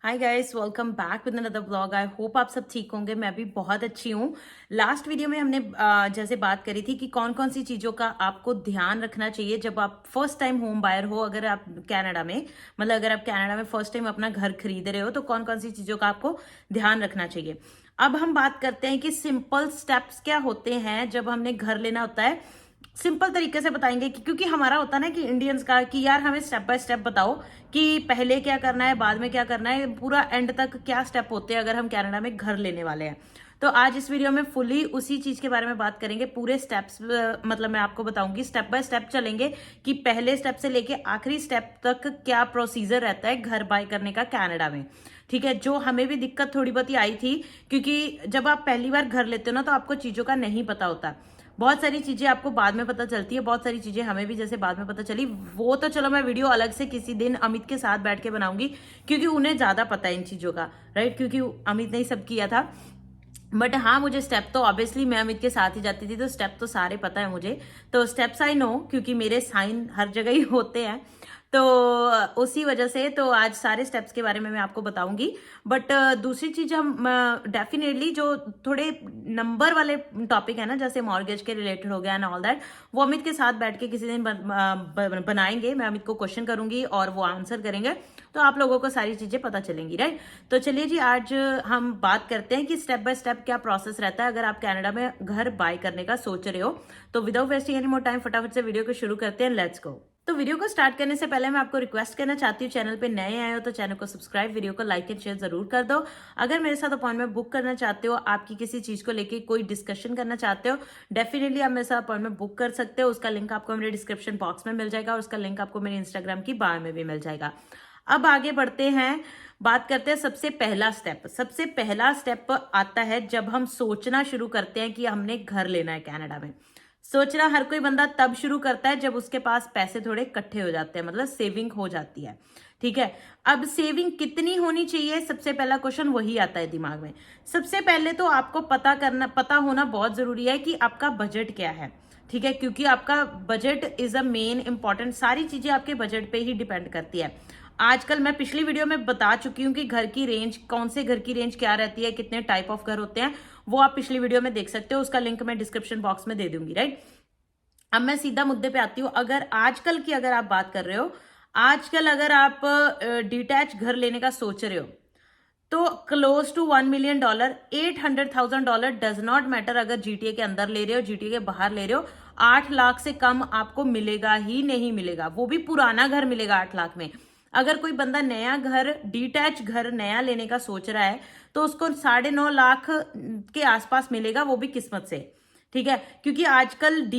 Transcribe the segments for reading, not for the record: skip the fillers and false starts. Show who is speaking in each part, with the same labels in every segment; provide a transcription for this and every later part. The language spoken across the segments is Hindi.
Speaker 1: Hi guys, welcome back with another blog. I hope आप सब ठीक होंगे। मैं भी बहुत अच्छी हूँ। लास्ट वीडियो में हमने जैसे बात करी थी कि कौन कौन सी चीज़ों का आपको ध्यान रखना चाहिए जब आप फर्स्ट टाइम होम बायर हो। अगर आप कनाडा में अगर आप कनाडा में फर्स्ट टाइम अपना घर खरीद रहे हो तो कौन कौन सी चीज़ों का आपको ध्यान रखना चाहिए। अब हम बात करते हैं कि सिंपल स्टेप्स क्या होते हैं जब हमने घर लेना होता है। सिंपल तरीके से बताएंगे कि क्योंकि हमारा होता है ना कि इंडियंस का कि यार हमें स्टेप बाय स्टेप बताओ कि पहले क्या करना है, बाद में क्या करना है, पूरा एंड तक क्या स्टेप होते हैं अगर हम कनाडा में घर लेने वाले हैं। तो आज इस वीडियो में फुली उसी चीज के बारे में बात करेंगे। पूरे स्टेप्स मैं आपको बताऊंगी, स्टेप बाय स्टेप चलेंगे कि पहले स्टेप से लेके आखिरी स्टेप तक क्या प्रोसीजर रहता है घर बाय करने का कनाडा में। ठीक है, जो हमें भी दिक्कत थोड़ी बहुत ही आई थी क्योंकि जब आप पहली बार घर लेते हो ना तो आपको चीजों का नहीं पता होता। बहुत सारी चीजें आपको बाद में पता चलती है, बहुत सारी चीजें हमें भी जैसे बाद में पता चली। वो तो चलो मैं वीडियो अलग से किसी दिन अमित के साथ बैठ के बनाऊंगी क्योंकि उन्हें ज्यादा पता है इन चीजों का, राइट, क्योंकि अमित ने ही सब किया था। बट हाँ, मुझे स्टेप तो ऑब्वियसली मैं अमित के साथ ही जाती थी तो स्टेप तो सारे पता है मुझे। तो स्टेप्स आई नो क्योंकि मेरे साइन हर जगह ही होते हैं। तो उसी वजह से तो आज सारे स्टेप्स के बारे में मैं आपको बताऊंगी। बट दूसरी चीज हम डेफिनेटली जो थोड़े नंबर वाले टॉपिक है ना, जैसे मॉर्गेज के रिलेटेड हो गया एंड ऑल दैट, वो अमित के साथ बैठ के किसी दिन बनाएंगे। मैं अमित को क्वेश्चन करूंगी और वो आंसर करेंगे तो आप लोगों को सारी चीजें पता चलेंगी, राइट। तो चलिए जी, आज हम बात करते हैं कि स्टेप बाय स्टेप क्या प्रोसेस रहता है अगर आप कनाडा में घर बाय करने का सोच रहे हो। तो without wasting any more time फटाफट से वीडियो को शुरू करते हैं। Let's go. तो वीडियो को स्टार्ट करने से पहले मैं आपको रिक्वेस्ट करना चाहती हूँ, चैनल पे नए आए हो तो चैनल को सब्सक्राइब, वीडियो को लाइक एंड शेयर जरूर कर दो। अगर मेरे साथ अपॉइंटमेंट बुक करना चाहते हो, आपकी किसी चीज को लेके कोई डिस्कशन करना चाहते हो, डेफिनेटली आप मेरे साथ अपॉइंटमेंट बुक कर सकते हो। उसका लिंक आपको मेरे डिस्क्रिप्शन बॉक्स में मिल जाएगा और उसका लिंक आपको मेरे इंस्टाग्राम की बायो में भी मिल जाएगा। अब आगे बढ़ते हैं, बात करते हैं सबसे पहला स्टेप। सबसे पहला स्टेप आता है जब हम सोचना शुरू करते हैं कि हमने घर लेना है कनाडा में। सोचना हर कोई बंदा तब शुरू करता है जब उसके पास पैसे थोड़े इकट्ठे हो जाते हैं, मतलब सेविंग हो जाती है। ठीक है, अब सेविंग कितनी होनी चाहिए, सबसे पहला क्वेश्चन वही आता है दिमाग में। सबसे पहले तो आपको पता होना बहुत जरूरी है कि आपका बजट क्या है। ठीक है, क्योंकि आपका budget is a main important, सारी चीजें आपके बजट पे ही डिपेंड करती है। आजकल मैं पिछली वीडियो में बता चुकी हूँ कि घर की रेंज, कौन से घर की रेंज क्या रहती है, कितने टाइप ऑफ घर होते हैं, वो आप पिछली वीडियो में देख सकते हो। उसका लिंक मैं डिस्क्रिप्शन बॉक्स में दे दूंगी, राइट। अब मैं सीधा मुद्दे पे आती हूँ। अगर आजकल की अगर आप बात कर रहे हो, आजकल अगर आप डिटैच घर लेने का सोच रहे हो तो close to $1 million, $800,000 does not matter. अगर जीटीए के अंदर ले रहे हो, जीटीए के बाहर ले रहे हो, 8 लाख से कम आपको मिलेगा ही नहीं मिलेगा। वो भी पुराना घर मिलेगा 8 लाख में। अगर कोई बंदा नया घर, डिटैच घर नया लेने का सोच रहा है तो उसको 9.5 लाख के आसपास मिलेगा, वो भी किस्मत से। ठीक है, क्योंकि आजकल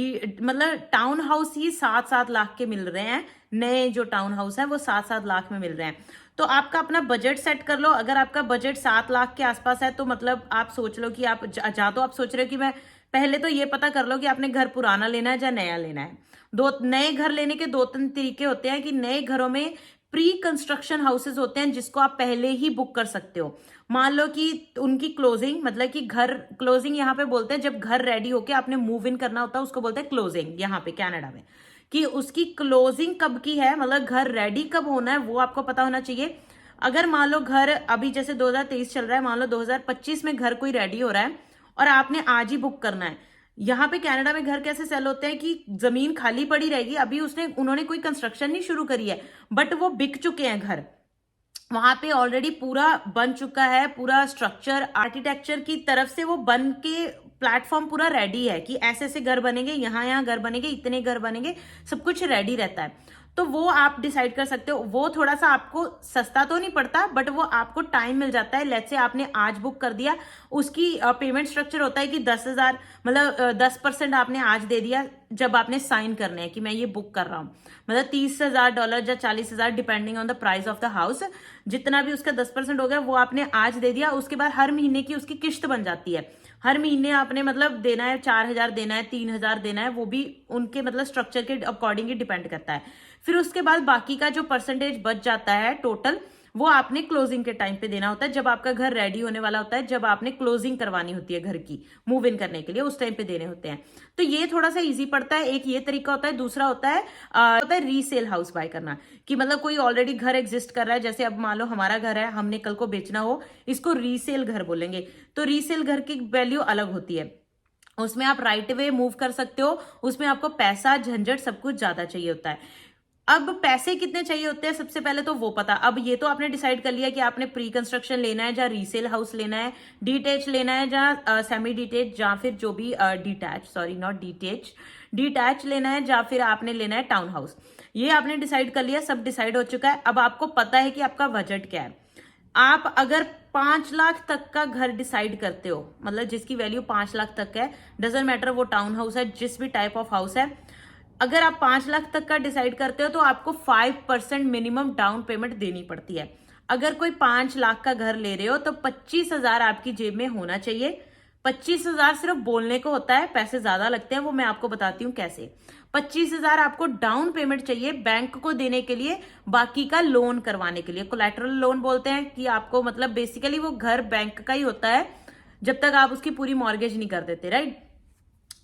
Speaker 1: टाउन हाउस ही 7-7 लाख के मिल रहे हैं। नए जो टाउन हाउस है वो 7-7 लाख में मिल रहे हैं। तो आपका अपना बजट सेट कर लो। अगर आपका बजट 7 लाख के आसपास है तो मतलब आप सोच लो कि आप तो आप सोच रहे हो कि मैं पहले तो ये पता कर लो कि आपने घर पुराना लेना है या नया लेना है। दो नए घर लेने के 2-3 तरीके होते हैं कि नए घरों में प्री कंस्ट्रक्शन हाउसेज होते हैं जिसको आप पहले ही बुक कर सकते हो। मान लो कि उनकी क्लोजिंग, मतलब कि घर क्लोजिंग यहाँ पे बोलते हैं जब घर रेडी होके आपने मूव इन करना होता है, उसको बोलते हैं क्लोजिंग यहाँ पे कनाडा में। कि उसकी क्लोजिंग कब की है, मतलब घर रेडी कब होना है, वो आपको पता होना चाहिए। अगर मान लो घर अभी जैसे 2023 चल रहा है, मान लो 2025 में घर कोई रेडी हो रहा है और आपने आज ही बुक करना है। यहाँ पे कनाडा में घर कैसे सेल होते हैं कि जमीन खाली पड़ी रहेगी, अभी उन्होंने कोई कंस्ट्रक्शन नहीं शुरू करी है, बट वो बिक चुके हैं घर। वहां पे ऑलरेडी पूरा बन चुका है, पूरा स्ट्रक्चर आर्किटेक्चर की तरफ से वो बन के प्लेटफॉर्म पूरा रेडी है कि ऐसे ऐसे घर बनेंगे, यहाँ यहाँ घर बनेंगे, इतने घर बनेंगे, सब कुछ रेडी रहता है। तो वो आप डिसाइड कर सकते हो। वो थोड़ा सा आपको सस्ता तो नहीं पड़ता बट वो आपको टाइम मिल जाता है। लेट्स से आपने आज बुक कर दिया, उसकी पेमेंट स्ट्रक्चर होता है कि 10,000 10% आपने आज दे दिया जब आपने साइन करने हैं कि मैं ये बुक कर रहा हूँ, मतलब $30,000 या 40,000 depending on the price of the house. जितना भी उसका 10% हो गया वो आपने आज दे दिया। उसके बाद हर महीने की उसकी किश्त बन जाती है। हर महीने आपने देना है, 4,000 देना है, 3,000 देना है, वो भी उनके स्ट्रक्चर के अकॉर्डिंग ही डिपेंड करता है। फिर उसके बाद बाकी का जो परसेंटेज बच जाता है टोटल, वो आपने क्लोजिंग के टाइम पे देना होता है, जब आपका घर रेडी होने वाला होता है, जब आपने क्लोजिंग करवानी होती है घर की मूव इन करने के लिए, उस टाइम पे देने होते हैं। तो ये थोड़ा सा इजी पड़ता है। एक ये तरीका होता है। दूसरा होता है रीसेल हाउस बाय करना, कि मतलब कोई ऑलरेडी घर एग्जिस्ट कर रहा है, जैसे अब मान लो हमारा घर है, हमने कल को बेचना हो, इसको रीसेल घर बोलेंगे। तो रीसेल घर की वैल्यू अलग होती है, उसमें आप राइट वे मूव कर सकते हो, उसमें आपको पैसा झंझट सब कुछ ज्यादा चाहिए होता है। अब पैसे कितने चाहिए होते हैं, सबसे पहले तो वो पता। अब ये तो आपने डिसाइड कर लिया कि आपने प्री कंस्ट्रक्शन लेना है या रीसेल हाउस लेना है, डीटेच लेना है या सेमी डिटेच, या फिर जो भी detach, sorry not detach, detach लेना है, या फिर आपने लेना है टाउन हाउस। ये आपने डिसाइड कर लिया, सब डिसाइड हो चुका है। अब आपको पता है कि आपका बजट क्या है। आप अगर 5 लाख तक का घर डिसाइड करते हो, मतलब जिसकी वैल्यू 5 लाख तक है, डजंट मैटर वो टाउन हाउस है, जिस भी टाइप ऑफ हाउस है, अगर आप 5 लाख तक का डिसाइड करते हो तो आपको 5% मिनिमम डाउन पेमेंट देनी पड़ती है। अगर कोई 5 लाख का घर ले रहे हो तो 25,000 आपकी जेब में होना चाहिए। 25,000 सिर्फ बोलने को होता है, पैसे ज्यादा लगते हैं, वो मैं आपको बताती हूँ कैसे। 25,000 आपको डाउन पेमेंट चाहिए बैंक को देने के लिए, बाकी का लोन करवाने के लिए। कोलैटरल लोन बोलते हैं, कि आपको मतलब बेसिकली वो घर बैंक का ही होता है जब तक आप उसकी पूरी मॉर्गेज नहीं कर देते, राइट।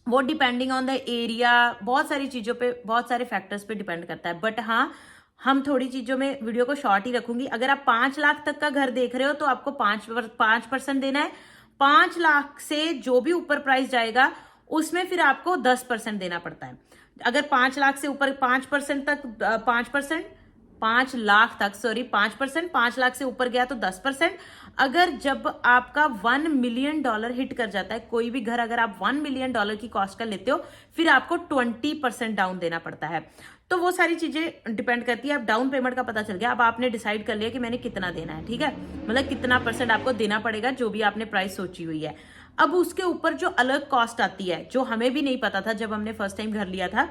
Speaker 1: वो डिपेंडिंग ऑन द एरिया, बहुत सारी चीजों पे, बहुत सारे फैक्टर्स पे डिपेंड करता है। बट हाँ, हम थोड़ी चीजों में वीडियो को शॉर्ट ही रखूंगी। अगर आप 5 लाख तक का घर देख रहे हो तो आपको 5% देना है। 5 लाख से जो भी ऊपर प्राइस जाएगा उसमें फिर आपको 10% देना पड़ता है। अगर 5 लाख से ऊपर 5% तक, 5%, 5 लाख तक, सॉरी 5%, 5 लाख से ऊपर गया तो 10%। अगर जब आपका $1 मिलियन हिट कर जाता है कोई भी घर, अगर आप $1 मिलियन की कॉस्ट का लेते हो, फिर आपको 20% डाउन देना पड़ता है। तो वो सारी चीजें डिपेंड करती है। अब डाउन पेमेंट का पता चल गया, अब आपने डिसाइड कर लिया कि मैंने कितना देना है, ठीक है, मतलब कितना % आपको देना पड़ेगा, जो भी आपने प्राइस सोची हुई है। अब उसके ऊपर जो अलग कॉस्ट आती है, जो हमें भी नहीं पता था जब हमने फर्स्ट टाइम घर लिया था,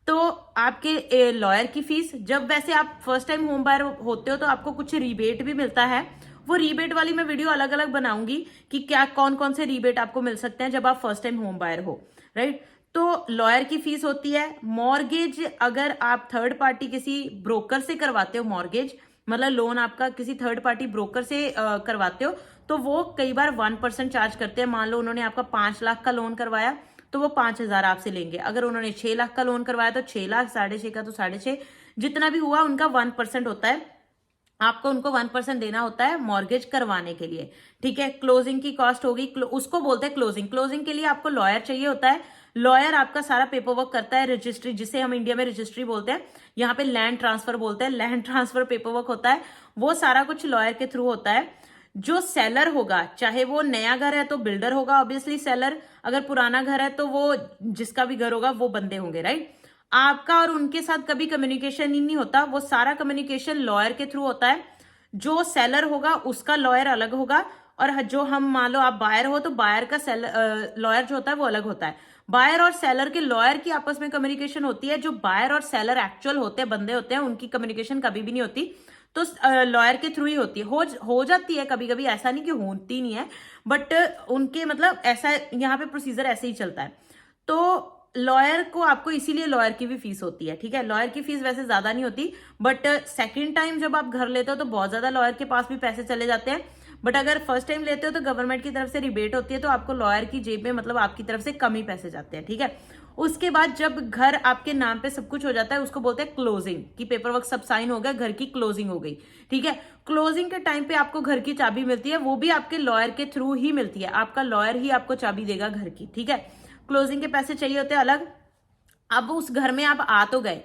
Speaker 1: तो आपके लॉयर की फीस। जब वैसे आप फर्स्ट टाइम होम बायर होते हो तो आपको कुछ रिबेट भी मिलता है, वो रिबेट वाली मैं वीडियो अलग अलग बनाऊंगी कि क्या कौन कौन से रिबेट आपको मिल सकते हैं जब आप फर्स्ट टाइम होम बायर हो, राइट। तो लॉयर की फीस होती है। मॉर्गेज, अगर आप थर्ड पार्टी किसी ब्रोकर से करवाते हो मॉर्गेज, मतलब लोन आपका किसी थर्ड पार्टी ब्रोकर से करवाते हो, तो वो कई बार 1% चार्ज करते हैं। मान लो उन्होंने आपका 5 लाख का लोन करवाया तो वो 5,000 आपसे लेंगे। अगर उन्होंने 6 लाख का लोन करवाया तो 6 लाख, 6.5 का तो 6.5, जितना भी हुआ उनका 1% होता है। आपको उनको 1% देना होता है मॉर्गेज करवाने के लिए, ठीक है। क्लोजिंग की कॉस्ट होगी, उसको बोलते हैं क्लोजिंग। क्लोजिंग के लिए आपको लॉयर चाहिए होता है। लॉयर आपका सारा पेपर वर्क करता है, रजिस्ट्री, जिसे हम इंडिया में रजिस्ट्री बोलते हैं, यहाँ पे लैंड ट्रांसफर बोलते हैं। लैंड ट्रांसफर पेपर वर्क होता है, वो सारा कुछ लॉयर के थ्रू होता है। जो सेलर होगा, चाहे वो नया घर है तो बिल्डर होगा ऑब्वियसली सेलर, अगर पुराना घर है तो वो जिसका भी घर होगा वो बंदे होंगे, राइट। आपका और उनके साथ कभी कम्युनिकेशन ही नहीं होता, वो सारा कम्युनिकेशन लॉयर के थ्रू होता है। जो सेलर होगा उसका लॉयर अलग होगा, और जो हम मान लो आप बायर हो तो बायर का लॉयर जो होता है वो अलग होता है। बायर और सेलर के लॉयर की आपस में कम्युनिकेशन होती है। जो बायर और सेलर एक्चुअल होते हैं, बंदे होते हैं, उनकी कम्युनिकेशन कभी भी नहीं होती, तो लॉयर के थ्रू ही होती है। हो जाती है कभी कभी, ऐसा नहीं कि होती नहीं है, बट उनके मतलब ऐसा यहाँ पे प्रोसीजर ऐसे ही चलता है। तो लॉयर को आपको, इसीलिए लॉयर की भी फीस होती है, ठीक है। लॉयर की फीस वैसे ज्यादा नहीं होती, बट सेकंड टाइम जब आप घर लेते हो तो बहुत ज्यादा लॉयर के पास भी पैसे चले जाते हैं। बट अगर फर्स्ट टाइम लेते हो तो गवर्नमेंट की तरफ से रिबेट होती है, तो आपको लॉयर की जेब में, मतलब आपकी तरफ से कम ही पैसे जाते हैं, ठीक है। उसके बाद जब घर आपके नाम पे सब कुछ हो जाता है, उसको बोलते हैं क्लोजिंग, की पेपर वर्क सब साइन हो गया, घर की क्लोजिंग हो गई, ठीक है। क्लोजिंग के टाइम पे आपको घर की चाबी मिलती है, वो भी आपके लॉयर के थ्रू ही मिलती है, आपका लॉयर ही आपको चाबी देगा घर की, ठीक है। क्लोजिंग के पैसे चाहिए होते हैं अलग। अब उस घर में आप आ तो गए,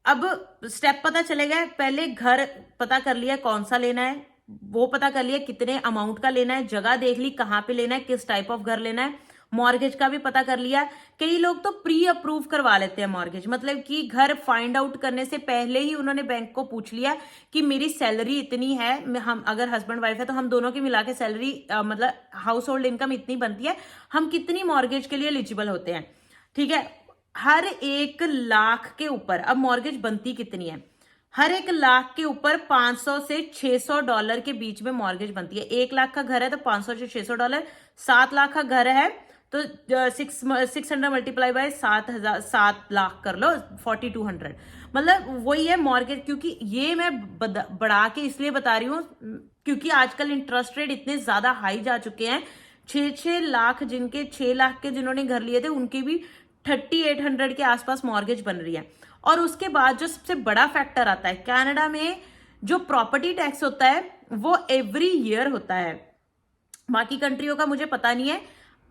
Speaker 1: अब स्टेप पता चले गए। पहले घर पता कर लिया कौन सा लेना है, वो पता कर लिया कितने अमाउंट का लेना है, जगह देख ली कहां पे लेना है, किस टाइप ऑफ घर लेना है, मॉर्गेज का भी पता कर लिया। कई लोग तो प्री अप्रूव करवा लेते हैं मॉर्गेज, मतलब कि घर फाइंड आउट करने से पहले ही उन्होंने बैंक को पूछ लिया कि मेरी सैलरी इतनी है, हम अगर हस्बैंड वाइफ है तो हम दोनों की मिला के सैलरी, मतलब हाउस होल्ड इनकम इतनी बनती है, हम कितनी मॉर्गेज के लिए एलिजिबल होते हैं, ठीक है। हर 1 लाख के ऊपर, अब मॉर्गेज बनती कितनी है, हर 1 लाख के ऊपर $500 से $600 के बीच में मॉर्गेज बनती है। 1 लाख का घर है तो $500 से $600, 7 लाख का घर है तो 600 मल्टीप्लाई बाय 7 लाख कर लो, 4200। मतलब वही है मॉर्गेज। क्योंकि ये मैं बढ़ा के इसलिए बता रही हूँ क्योंकि आजकल इंटरेस्ट रेट इतने ज्यादा हाई जा चुके हैं। 6 लाख जिनके 6 लाख के जिन्होंने घर लिए थे उनकी भी 3800 के आसपास मॉर्गेज बन रही है। और उसके बाद जो सबसे बड़ा फैक्टर आता है, कनाडा में जो प्रॉपर्टी टैक्स होता है वो एवरी ईयर होता है। बाकी कंट्रियों का मुझे पता नहीं है,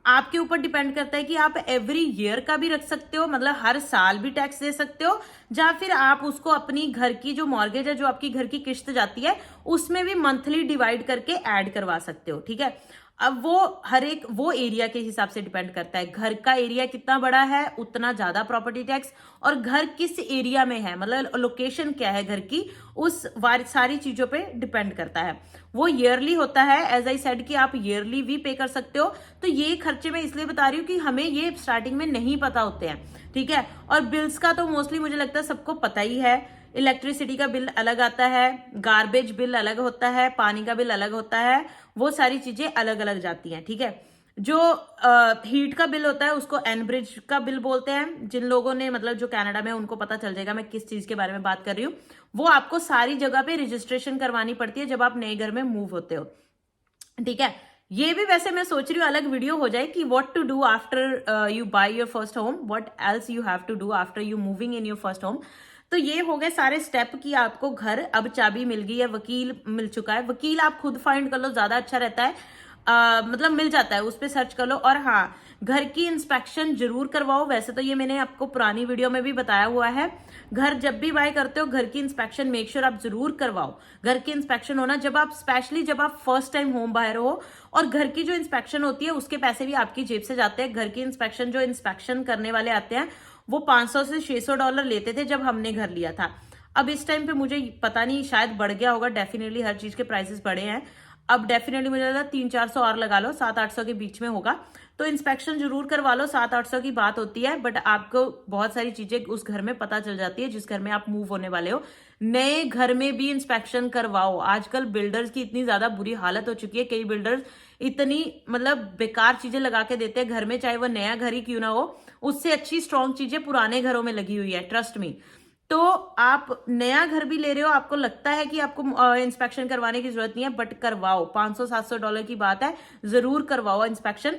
Speaker 1: आपके ऊपर डिपेंड करता है कि आप एवरी ईयर का भी रख सकते हो, मतलब हर साल भी टैक्स दे सकते हो, या फिर आप उसको अपनी घर की जो मॉर्गेज है, जो आपकी घर की किस्त जाती है, उसमें भी मंथली डिवाइड करके ऐड करवा सकते हो। ठीक है, अब वो हर एक वो एरिया के हिसाब से डिपेंड करता है। घर का एरिया कितना बड़ा है उतना ज्यादा प्रॉपर्टी टैक्स, और घर किस एरिया में है, मतलब लोकेशन क्या है घर की, उस सारी चीजों पे डिपेंड करता है। वो ईयरली होता है, एज आई सेड कि आप ईयरली भी पे कर सकते हो। तो ये खर्चे मैं इसलिए बता रही हूँ कि हमें ये स्टार्टिंग में नहीं पता होते हैं। ठीक है, और बिल्स का तो मोस्टली मुझे लगता है सबको पता ही है। इलेक्ट्रिसिटी का बिल अलग आता है, गार्बेज बिल अलग होता है, पानी का बिल अलग होता है, वो सारी चीजें अलग अलग जाती हैं। ठीक है, जो हीट का बिल होता है उसको एनब्रिज का बिल बोलते हैं। जिन लोगों ने मतलब जो कनाडा में, उनको पता चल जाएगा मैं किस चीज के बारे में बात कर रही हूँ। वो आपको सारी जगह पे रजिस्ट्रेशन करवानी पड़ती है जब आप नए घर में मूव होते हो। ठीक है, ये भी वैसे मैं सोच रही हूँ अलग वीडियो हो जाए कि what to do after you buy your first home, what else you have to do after you moving in your first home. तो ये हो गए सारे स्टेप कि आपको घर, अब चाबी मिल गई है, वकील मिल चुका है। वकील आप खुद फाइंड कर लो, ज्यादा अच्छा रहता है। मतलब मिल जाता है, उस पर सर्च कर लो। और हाँ, घर की इंस्पेक्शन जरूर करवाओ। वैसे तो ये मैंने आपको पुरानी वीडियो में भी बताया हुआ है। घर जब भी बाय करते हो घर की इंस्पेक्शन मेक श्योर आप जरूर करवाओ। घर की इंस्पेक्शन होना, जब आप स्पेशली जब आप फर्स्ट टाइम होम बायर हो, और घर की जो इंस्पेक्शन होती है उसके पैसे भी आपकी जेब से जाते हैं। घर की इंस्पेक्शन जो इंस्पेक्शन करने वाले आते हैं वो $500 से $600 लेते थे जब हमने घर लिया था। अब इस टाइम पे मुझे पता नहीं, शायद बढ़ गया होगा। डेफिनेटली हर चीज के प्राइसेस बढ़े हैं। अब डेफिनेटली मुझे लगता है 300-400 और लगा लो, 700-800 के बीच में होगा। तो इंस्पेक्शन जरूर करवा लो। 700-800 की बात होती है, बट आपको बहुत सारी चीजें उस घर में पता चल जाती है जिस घर में आप मूव होने वाले हो। नए घर में भी इंस्पेक्शन करवाओ। आजकल बिल्डर्स की इतनी ज्यादा बुरी हालत हो चुकी है, कई बिल्डर्स इतनी मतलब बेकार चीजें लगा के देते हैं घर में, चाहे वो नया घर ही क्यों ना हो। उससे अच्छी स्ट्रॉन्ग चीजें पुराने घरों में लगी हुई है, ट्रस्ट मी। तो आप नया घर भी ले रहे हो, आपको लगता है कि आपको इंस्पेक्शन करवाने की जरूरत नहीं है, बट करवाओ। $500-700 की बात है, जरूर करवाओ इंस्पेक्शन।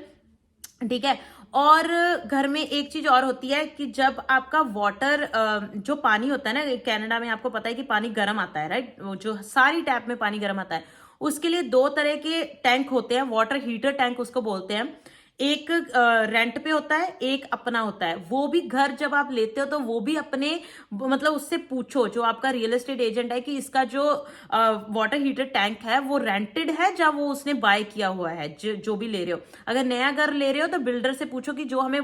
Speaker 1: ठीक है, और घर में एक चीज और होती है कि जब आपका वाटर जो पानी होता है ना, कनाडा में आपको पता है कि पानी गर्म आता है, राइट। वो जो सारी टैप में पानी गर्म आता है, उसके लिए 2 तरह के टैंक होते हैं, वाटर हीटर टैंक उसको बोलते हैं। एक रेंट पे होता है, एक अपना होता है। वो भी घर जब आप लेते हो तो वो भी अपने, मतलब उससे पूछो जो आपका रियल एस्टेट एजेंट है कि इसका जो वाटर हीटर टैंक है वो रेंटेड है या वो उसने बाय किया हुआ है। जो भी ले रहे हो, अगर नया घर ले रहे हो तो बिल्डर से पूछो कि जो हमें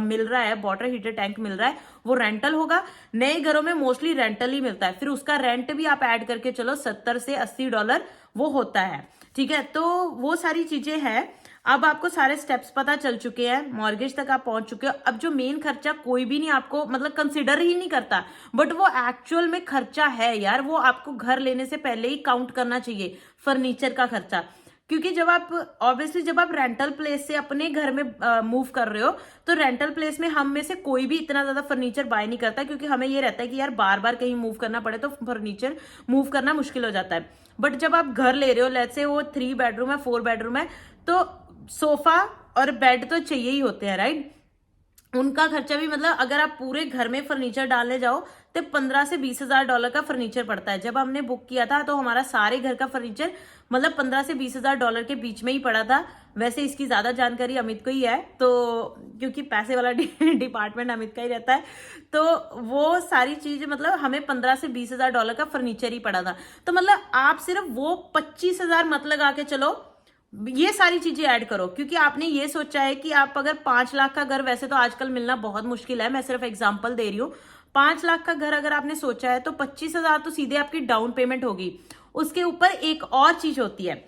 Speaker 1: मिल रहा है, वाटर हीटर टैंक मिल रहा है, वो रेंटल होगा। नए घरों में मोस्टली रेंटल ही मिलता है, फिर उसका रेंट भी आप ऐड करके चलो, $70 से $80 वो होता है। ठीक है, तो वो सारी चीजें हैं। अब आपको सारे स्टेप्स पता चल चुके हैं, मॉर्गेज तक आप पहुंच चुके हो। अब जो मेन खर्चा कोई भी नहीं आपको मतलब कंसिडर ही नहीं करता, बट वो एक्चुअल में खर्चा है यार, वो आपको घर लेने से पहले ही काउंट करना चाहिए, फर्नीचर का खर्चा। क्योंकि जब आप ऑब्वियसली जब आप रेंटल प्लेस से अपने घर में मूव कर रहे हो, तो रेंटल प्लेस में हम में से कोई भी इतना ज्यादा फर्नीचर बाय नहीं करता, क्योंकि हमें ये रहता है कि यार बार बार कहीं मूव करना पड़े तो फर्नीचर मूव करना मुश्किल हो जाता है। बट जब आप घर ले रहे हो, लेट्स से वो 3 बेडरूम है, 4 बेडरूम है, तो सोफा और बेड तो चाहिए ही होते हैं, राइट। उनका खर्चा भी, मतलब अगर आप पूरे घर में फर्नीचर डालने जाओ तो $15,000 से $20,000 का फर्नीचर पड़ता है। जब हमने बुक किया था तो हमारा सारे घर का फर्नीचर मतलब $15,000 से $20,000 के बीच में ही पड़ा था। वैसे इसकी ज्यादा जानकारी अमित को ही है, तो क्योंकि पैसे वाला डिपार्टमेंट अमित का ही रहता है, तो वो सारी चीज मतलब हमें $15,000 से $20,000 का फर्नीचर ही पड़ा था। तो मतलब आप सिर्फ वो 25,000 मत लगा के चलो, ये सारी चीजें ऐड करो। क्योंकि आपने ये सोचा है कि आप अगर 5 लाख का घर, वैसे तो आजकल मिलना बहुत मुश्किल है, मैं सिर्फ एग्जांपल दे रही हूँ। 5 लाख का घर अगर आपने सोचा है तो 25,000 तो सीधे आपकी डाउन पेमेंट होगी। उसके ऊपर एक और चीज होती है,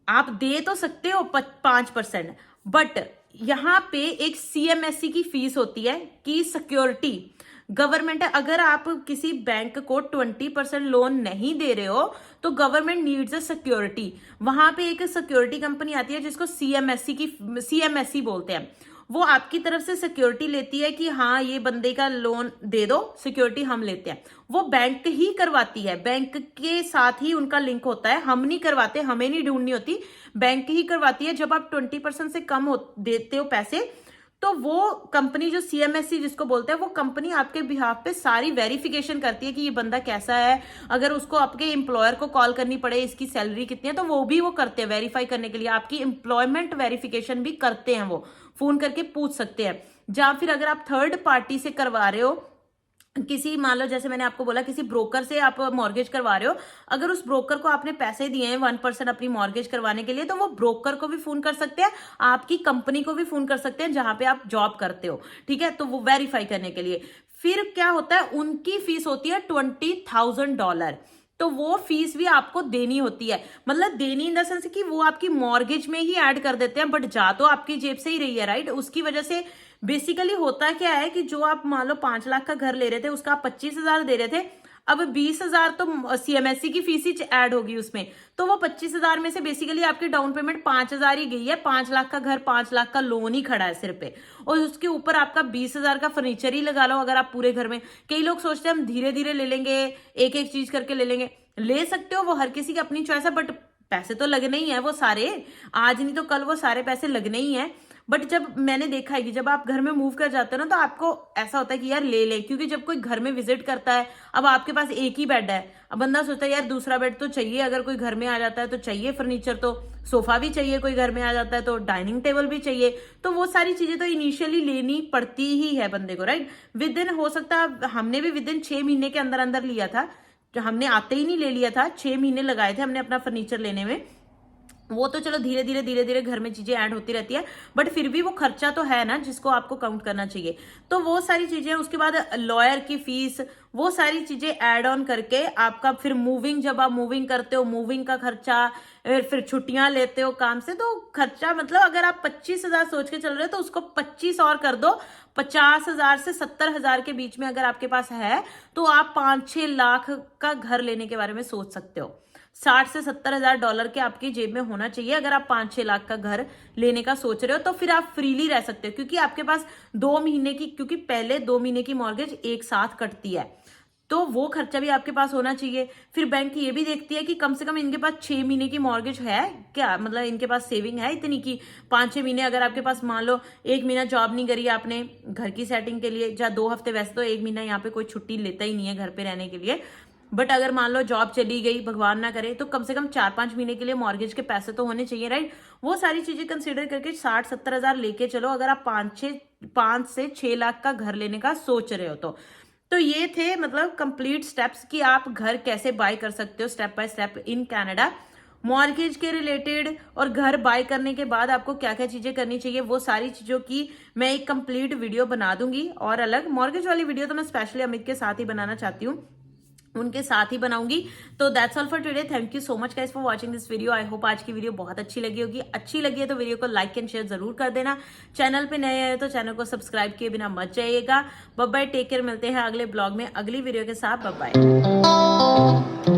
Speaker 1: आप दे तो सकते हो 5%, बट यहां पे एक CMSC की फीस होती है कि सिक्योरिटी, गवर्नमेंट है, अगर आप किसी बैंक को 20% लोन नहीं दे रहे हो तो गवर्नमेंट नीड्स अ सिक्योरिटी। वहां पे एक सिक्योरिटी कंपनी आती है जिसको सीएमएससी बोलते हैं, वो आपकी तरफ से सिक्योरिटी लेती है कि हाँ ये बंदे का लोन दे दो, सिक्योरिटी हम लेते हैं। वो बैंक ही करवाती है, बैंक के साथ ही उनका लिंक होता है, हम नहीं करवाते, हमें नहीं ढूंढनी होती, बैंक ही करवाती है। जब आप 20% से कम देते हो पैसे तो वो कंपनी जो सीएमएससी जिसको बोलते हैं, वो कंपनी आपके बिहाफ पे सारी वेरिफिकेशन करती है कि ये बंदा कैसा है। अगर उसको आपके एम्प्लॉयर को कॉल करनी पड़े इसकी सैलरी कितनी है तो वो भी वो करते हैं वेरीफाई करने के लिए, आपकी एम्प्लॉयमेंट वेरिफिकेशन भी करते हैं, वो फोन करके पूछ सकते हैं। या फिर अगर आप थर्ड पार्टी से करवा रहे हो, किसी मान लो जैसे मैंने आपको बोला किसी ब्रोकर से आप मॉर्गेज करवा रहे हो, अगर उस ब्रोकर को आपने पैसे दिए हैं 1% अपनी मॉर्गेज करवाने के लिए, तो वो ब्रोकर को भी फोन कर सकते हैं, आपकी कंपनी को भी फोन कर सकते हैं जहां पे आप जॉब करते हो, ठीक है, तो वो वेरीफाई करने के लिए। फिर क्या होता है, उनकी फीस होती है $20,000, तो वो फीस भी आपको देनी होती है, मतलब देनी इन द सेंस कि वो आपकी मॉर्गेज में ही ऐड कर देते हैं, बट जा तो आपकी जेब से ही रही है, राइट। उसकी वजह से बेसिकली होता क्या है कि जो आप मान लो 5 लाख का घर ले रहे थे उसका आप 25,000 दे रहे थे, अब 20,000 तो सीएमएससी की फीस ही ऐड होगी उसमें, तो वो 25,000 में से बेसिकली आपकी डाउन पेमेंट 5,000 ही गई है। 5 लाख का घर, 5 लाख का लोन ही खड़ा है सिर पे, और उसके ऊपर आपका 20,000 का फर्नीचर ही लगा लो अगर आप पूरे घर में। कई लोग सोचते हैं हम धीरे धीरे ले लेंगे, एक एक चीज करके ले लेंगे, ले सकते हो, वो हर किसी की अपनी चॉइस है, बट पैसे तो लगने ही है, वो सारे आज नहीं तो कल वो सारे पैसे लगने ही है। बट जब मैंने देखा है कि जब आप घर में मूव कर जाते हो ना, तो आपको ऐसा होता है कि यार ले ले, क्योंकि जब कोई घर में विजिट करता है, अब आपके पास एक ही बेड है, अब बंदा सोचता है यार दूसरा बेड तो चाहिए, अगर कोई घर में आ जाता है तो चाहिए फर्नीचर, तो सोफा भी चाहिए, कोई घर में आ जाता है तो डाइनिंग टेबल भी चाहिए, तो वो सारी चीजें तो इनिशियली लेनी पड़ती ही है बंदे को, राइट। विद इन हो सकता है हमने भी विद इन 6 महीने के अंदर अंदर लिया था, जो हमने आते ही नहीं ले लिया था, 6 महीने लगाए थे हमने अपना फर्नीचर लेने में। वो तो चलो धीरे धीरे घर में चीजें ऐड होती रहती है, बट फिर भी वो खर्चा तो है ना जिसको आपको काउंट करना चाहिए, तो वो सारी चीजें। उसके बाद लॉयर की फीस, वो सारी चीजें ऐड ऑन करके आपका फिर मूविंग, जब आप मूविंग करते हो मूविंग का खर्चा, फिर छुट्टियां लेते हो काम से, तो खर्चा मतलब अगर आप 25,000 सोच के चल रहे हो तो उसको 25 और कर दो, 50,000 से 70,000 के बीच में अगर आपके पास है तो आप 5-6 लाख का घर लेने के बारे में सोच सकते हो। 60 से $70,000 के आपकी जेब में होना चाहिए अगर आप 5-6 लाख का घर लेने का सोच रहे हो, तो फिर आप फ्रीली रह सकते हो, क्योंकि आपके पास 2 महीने की, क्योंकि पहले 2 महीने की मॉर्गेज एक साथ कटती है, तो वो खर्चा भी आपके पास होना चाहिए। फिर बैंक ये भी देखती है कि कम से कम इनके पास 6 महीने की मॉर्गेज है क्या, मतलब इनके पास सेविंग है इतनी की 5-6 महीने, अगर आपके पास मान लो 1 महीना जॉब नहीं करी आपने घर की सेटिंग के लिए, या 2 हफ्ते, वैसे तो 1 महीना यहाँ पे कोई छुट्टी लेता ही नहीं है घर पे रहने के लिए, बट अगर मान लो जॉब चली गई, भगवान ना करे, तो कम से कम 4-5 महीने के लिए मॉर्गेज के पैसे तो होने चाहिए, राइट। वो सारी चीजें कंसीडर करके 60-70 हजार लेके चलो अगर आप 5 से 6 लाख का घर लेने का सोच रहे हो तो ये थे मतलब कंप्लीट स्टेप्स कि आप घर कैसे बाय कर सकते हो step by step in Canada, mortgage के रिलेटेड, और घर बाय करने के बाद आपको क्या क्या चीजें करनी चाहिए, वो सारी चीजों की मैं एक कंप्लीट वीडियो बना दूंगी। और अलग मॉर्गेज वाली वीडियो तो मैं स्पेशली अमित के साथ ही बनाना चाहती हूँ, उनके साथ ही बनाऊंगी। तो that's all for today, thank you so much guys for watching this video. I hope आज की वीडियो बहुत अच्छी लगी होगी, अच्छी लगी है तो वीडियो को लाइक एंड शेयर जरूर कर देना। चैनल पे नए आए तो चैनल को सब्सक्राइब किए बिना मत जाइएगा। बाय बाय, टेक केयर, मिलते हैं अगले ब्लॉग में अगली वीडियो के साथ, बाय बाय।